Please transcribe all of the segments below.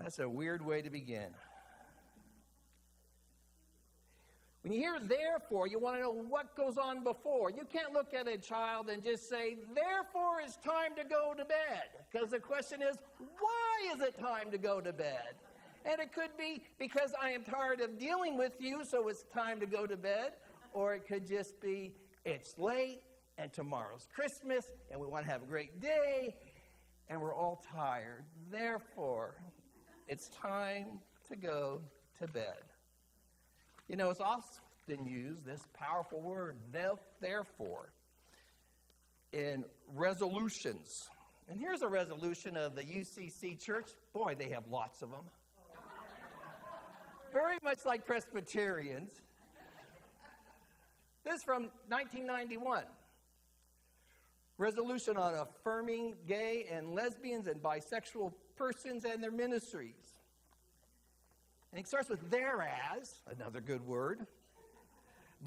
That's a weird way to begin. When you hear therefore, you want to know what goes on before. You can't look at a child and just say, therefore it's time to go to bed. Because the question is, why is it time to go to bed? And it could be because I am tired of dealing with you, so it's time to go to bed. Or it could just be, it's late, and tomorrow's Christmas, and we want to have a great day, and we're all tired. Therefore, it's time to go to bed. You know, it's often used, this powerful word, therefore, in resolutions. And here's a resolution of the UCC church. Boy, they have lots of them. Very much like Presbyterians. This is from 1991. Resolution on affirming gay and lesbians and bisexual persons and their ministries. And it starts with thereas, another good word.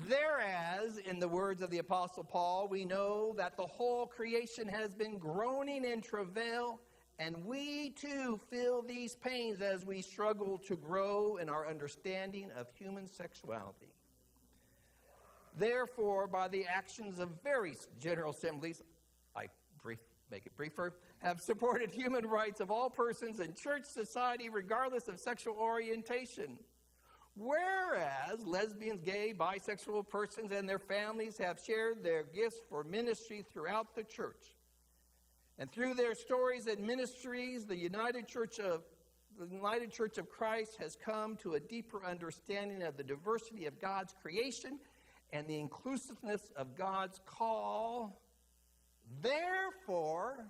Thereas, in the words of the Apostle Paul, we know that the whole creation has been groaning in travail, and we too feel these pains as we struggle to grow in our understanding of human sexuality. Therefore, by the actions of various General Assemblies, make it briefer, have supported human rights of all persons in church society regardless of sexual orientation. Whereas lesbians, gay, bisexual persons and their families have shared their gifts for ministry throughout the church. And through their stories and ministries, the United Church of Christ has come to a deeper understanding of the diversity of God's creation and the inclusiveness of God's call. Therefore,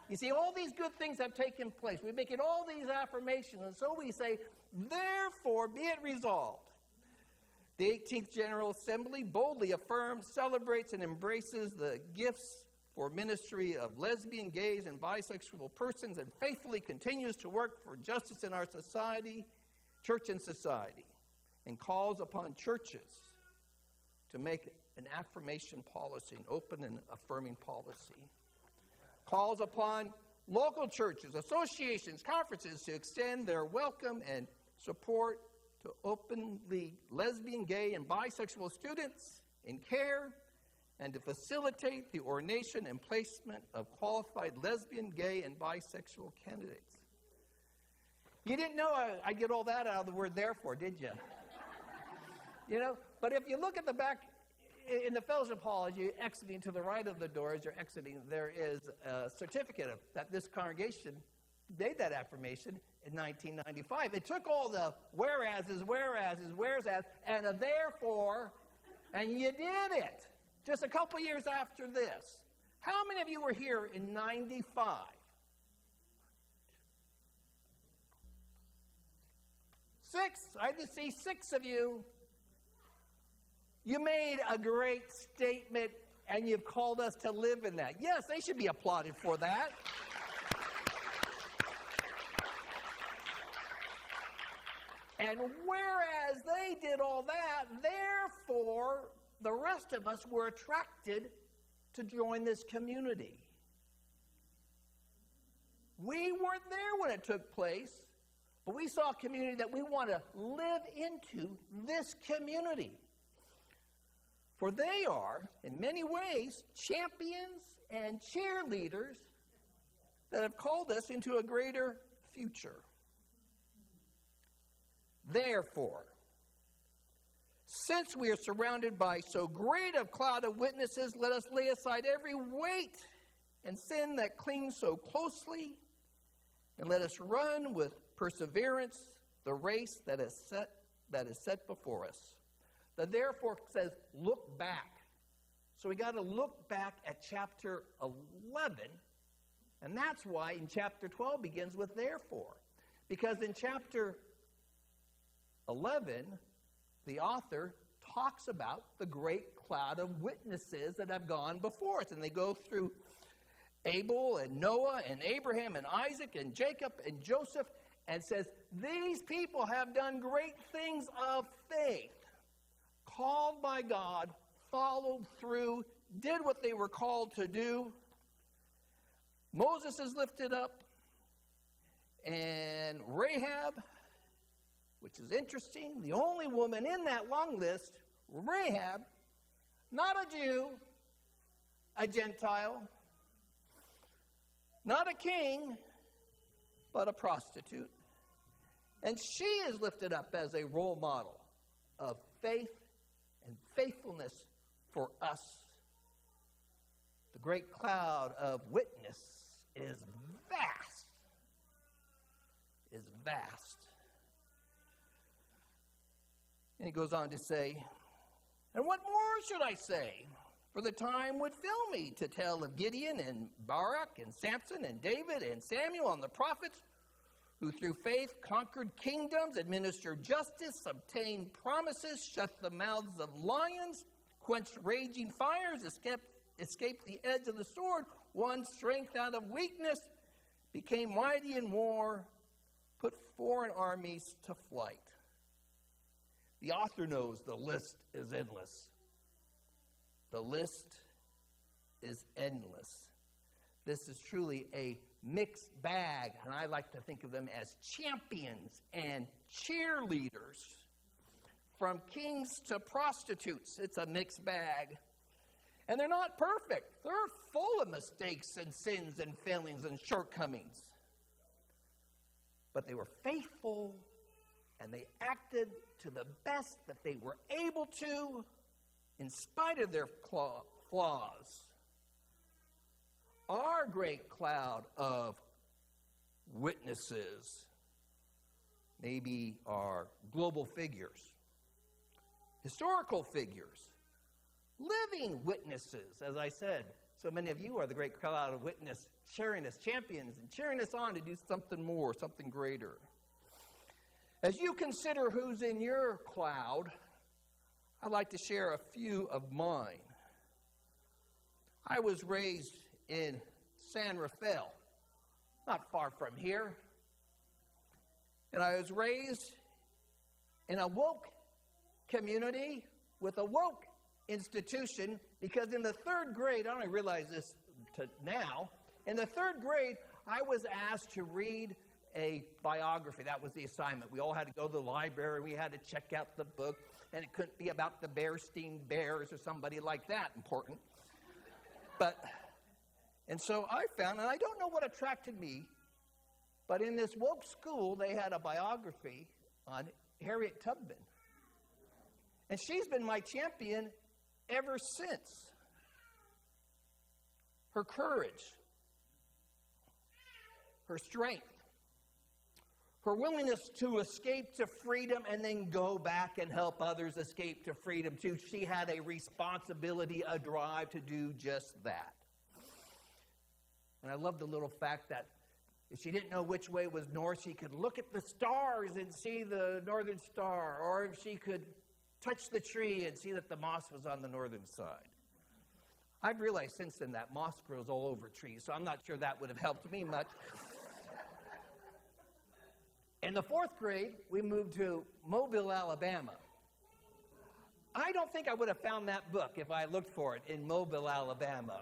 you see, all these good things have taken place. We're making all these affirmations, and so we say, therefore, be it resolved. The 18th General Assembly boldly affirms, celebrates, and embraces the gifts for ministry of lesbian, gays, and bisexual persons, and faithfully continues to work for justice in our society, church and society, and calls upon churches to make an affirmation policy, an open and affirming policy. Calls upon local churches, associations, conferences to extend their welcome and support to openly lesbian, gay, and bisexual students in care, and to facilitate the ordination and placement of qualified lesbian, gay, and bisexual candidates. You didn't know I get all that out of the word therefore, did you? You know, but if you look at the back, in the fellowship hall, as you're exiting to the right of the door, as you're exiting, there is a certificate that this congregation made that affirmation in 1995. It took all the whereases, and a therefore, and you did it. Just a couple years after this. How many of you were here in 95? Six. I just see 6 of you. You made a great statement, and you've called us to live in that. Yes, they should be applauded for that. And whereas they did all that, therefore, the rest of us were attracted to join this community. We weren't there when it took place, but we saw a community that we want to live into, this community. For they are, in many ways, champions and cheerleaders that have called us into a greater future. Therefore, since we are surrounded by so great a cloud of witnesses, let us lay aside every weight and sin that clings so closely, and let us run with perseverance the race that is set before us. The therefore says, look back. So we got to look back at chapter 11, and that's why in chapter 12 begins with therefore. Because in chapter 11, the author talks about the great cloud of witnesses that have gone before us. And they go through Abel and Noah and Abraham and Isaac and Jacob and Joseph, and says, these people have done great things of faith. Called by God, followed through, did what they were called to do. Moses is lifted up, and And Rahab, which is interesting, the only woman in that long list, Rahab, not a Jew, a Gentile, not a king, but a prostitute. And she is lifted up as a role model of faith and faithfulness for us. The great cloud of witness is vast. And he goes on to say, and what more should I say? For the time would fill me to tell of Gideon and Barak and Samson and David and Samuel and the prophets, who through faith conquered kingdoms, administered justice, obtained promises, shut the mouths of lions, quenched raging fires, escaped the edge of the sword, won strength out of weakness, became mighty in war, put foreign armies to flight. The author knows the list is endless. The list is endless. This is truly a mixed bag, and I like to think of them as champions and cheerleaders. From kings to prostitutes, it's a mixed bag. And they're not perfect. They're full of mistakes and sins and failings and shortcomings. But they were faithful, and they acted to the best that they were able to, in spite of their flaws. Our great cloud of witnesses maybe are global figures, historical figures, living witnesses. As I said, so many of you are the great cloud of witness, cheering us champions and cheering us on to do something more, something greater. As you consider who's in your cloud, I'd like to share a few of mine. I was raised in San Rafael, not far from here. And I was raised in a woke community with a woke institution, because in the third grade, I don't realize this now, in the third grade, I was asked to read a biography. That was the assignment. We all had to go to the library. We had to check out the book, and it couldn't be about the Bearstein Bears or somebody like that important. And so I found, and I don't know what attracted me, but in this woke school, they had a biography on Harriet Tubman. And she's been my champion ever since. Her courage, her strength, her willingness to escape to freedom and then go back and help others escape to freedom too. She had a responsibility, a drive to do just that. And I love the little fact that if she didn't know which way was north, she could look at the stars and see the northern star, or if she could touch the tree and see that the moss was on the northern side. I've realized since then that moss grows all over trees, so I'm not sure that would have helped me much. In the fourth grade, we moved to Mobile, Alabama. I don't think I would have found that book if I looked for it in Mobile, Alabama.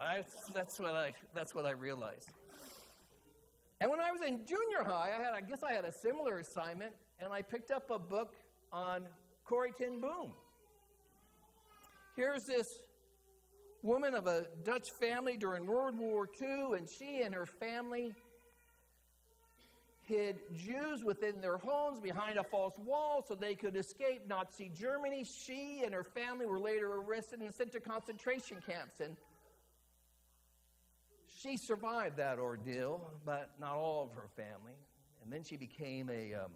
That's what I realized. And when I was in junior high, I guess I had a similar assignment, and I picked up a book on Corrie ten Boom. Here's this woman of a Dutch family during World War II, and she and her family hid Jews within their homes behind a false wall so they could escape Nazi Germany. She and her family were later arrested and sent to concentration camps, and she survived that ordeal, but not all of her family. And then she became an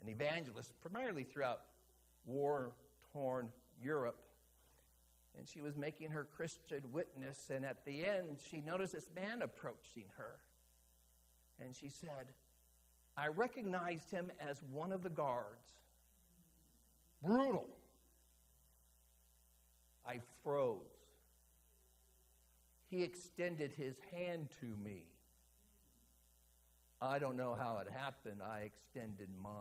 evangelist, primarily throughout war-torn Europe. And she was making her Christian witness, and at the end, she noticed this man approaching her. And she said, I recognized him as one of the guards. Brutal. I froze. He extended his hand to me. I don't know how it happened. I extended mine.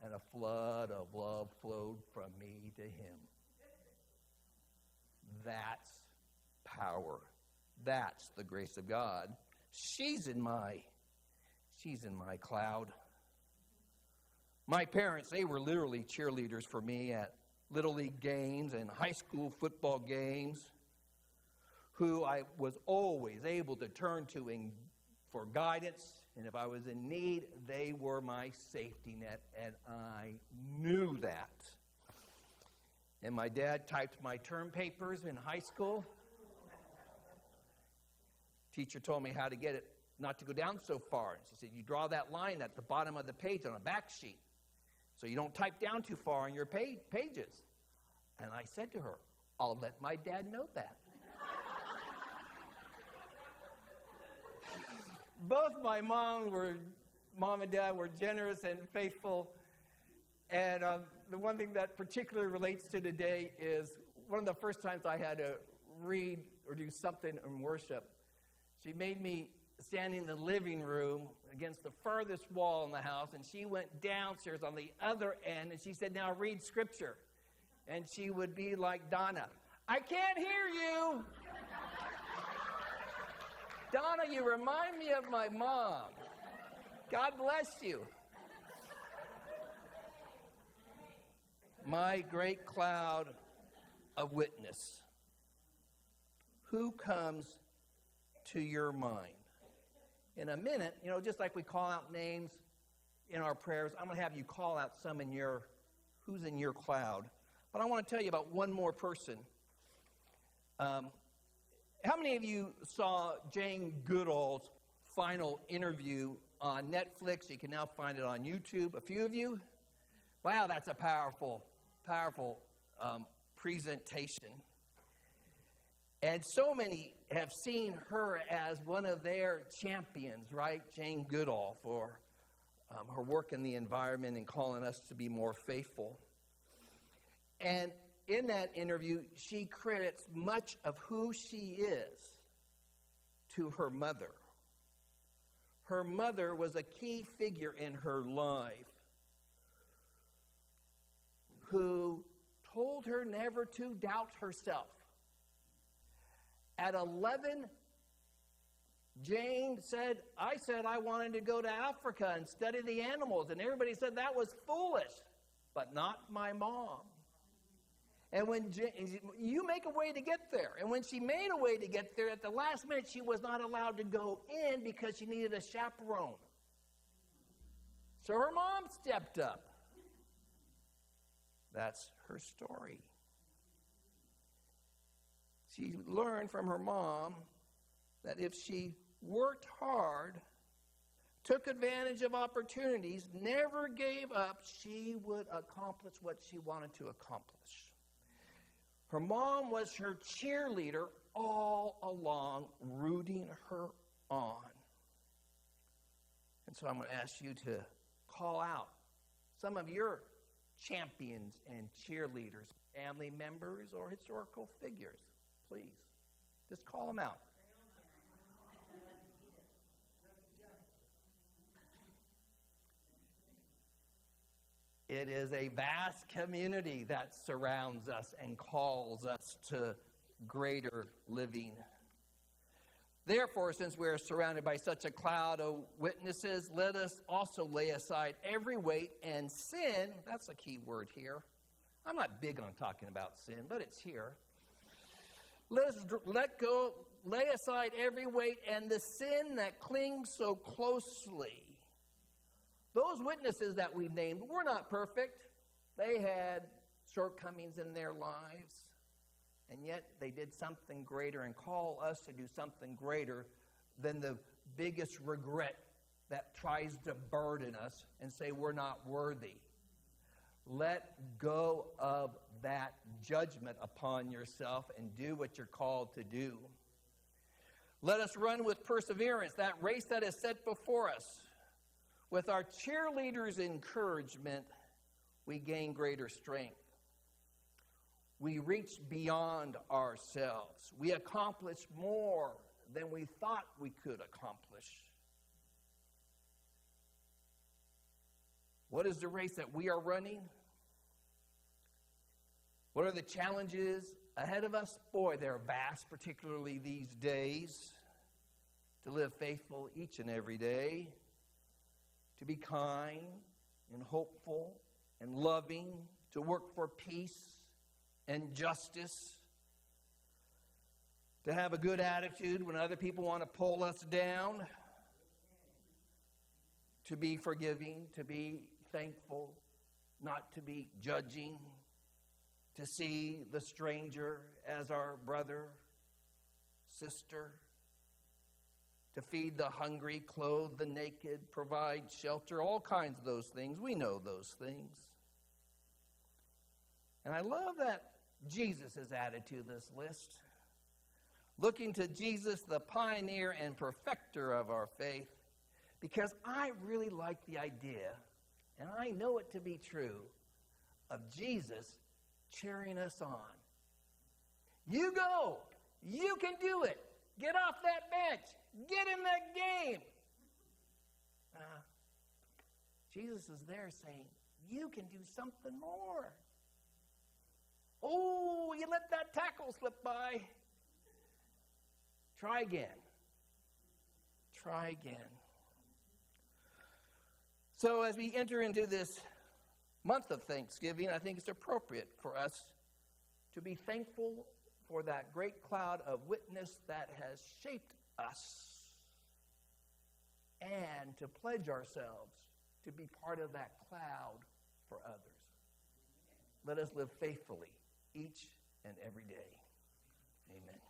And a flood of love flowed from me to him. That's power. That's the grace of God. She's in my she's in my cloud. My parents, they were literally cheerleaders for me at Little League games and high school football games, who I was always able to turn to for guidance. And if I was in need, they were my safety net, and I knew that. And my dad typed my term papers in high school. Teacher told me how to get it not to go down so far. And she said, you draw that line at the bottom of the page on a back sheet so you don't type down too far on your pages. And I said to her, I'll let my dad know that. Both my mom and dad were generous and faithful. And the one thing that particularly relates to today is one of the first times I had to read or do something in worship. She made me stand in the living room against the furthest wall in the house, and she went downstairs on the other end, and she said, now read scripture. And she would be like Donna, I can't hear you. Donna, you remind me of my mom. God bless you. My great cloud of witness. Who comes to your mind? In a minute, just like we call out names in our prayers, I'm going to have you call out some who's in your cloud. But I want to tell you about one more person. How many of you saw Jane Goodall's final interview on Netflix? You can now find it on YouTube. A few of you? Wow, that's a powerful presentation. And so many have seen her as one of their champions, right? Jane Goodall, for her work in the environment and calling us to be more faithful. And in that interview, she credits much of who she is to her mother. Her mother was a key figure in her life who told her never to doubt herself. At 11, Jane said I wanted to go to Africa and study the animals, and everybody said that was foolish, but not my mom. And when you make a way to get there, and when she made a way to get there, at the last minute she was not allowed to go in because she needed a chaperone. So her mom stepped up. That's her story. She learned from her mom that if she worked hard, took advantage of opportunities, never gave up, she would accomplish what she wanted to accomplish. Her mom was her cheerleader all along, rooting her on. And so I'm going to ask you to call out some of your champions and cheerleaders, family members or historical figures. Please, just call them out. It is a vast community that surrounds us and calls us to greater living. Therefore, since we are surrounded by such a cloud of witnesses, let us also lay aside every weight and sin. That's a key word here. I'm not big on talking about sin, but it's here. Lay aside every weight and the sin that clings so closely. Those witnesses that we've named were not perfect. They had shortcomings in their lives. And yet they did something greater and call us to do something greater than the biggest regret that tries to burden us and say we're not worthy. Let go of that judgment upon yourself and do what you're called to do. Let us run with perseverance that race that is set before us. With our cheerleaders' encouragement, we gain greater strength. We reach beyond ourselves. We accomplish more than we thought we could accomplish. What is the race that we are running? What are the challenges ahead of us? Boy, they're vast, particularly these days, to live faithful each and every day. to be kind and hopeful and loving, to work for peace and justice, to have a good attitude when other people want to pull us down, to be forgiving, to be thankful, not to be judging, to see the stranger as our brother, sister, to feed the hungry, clothe the naked, provide shelter, all kinds of those things. We know those things. And I love that Jesus has added to this list. Looking to Jesus, the pioneer and perfecter of our faith, because I really like the idea, and I know it to be true, of Jesus cheering us on. You go. You can do it. Get off that bench. Get in that game. Jesus is there saying, you can do something more. Oh, you let that tackle slip by. Try again. Try again. So as we enter into this month of Thanksgiving, I think it's appropriate for us to be thankful for that great cloud of witness that has shaped us, and to pledge ourselves to be part of that cloud for others. Let us live faithfully each and every day. Amen.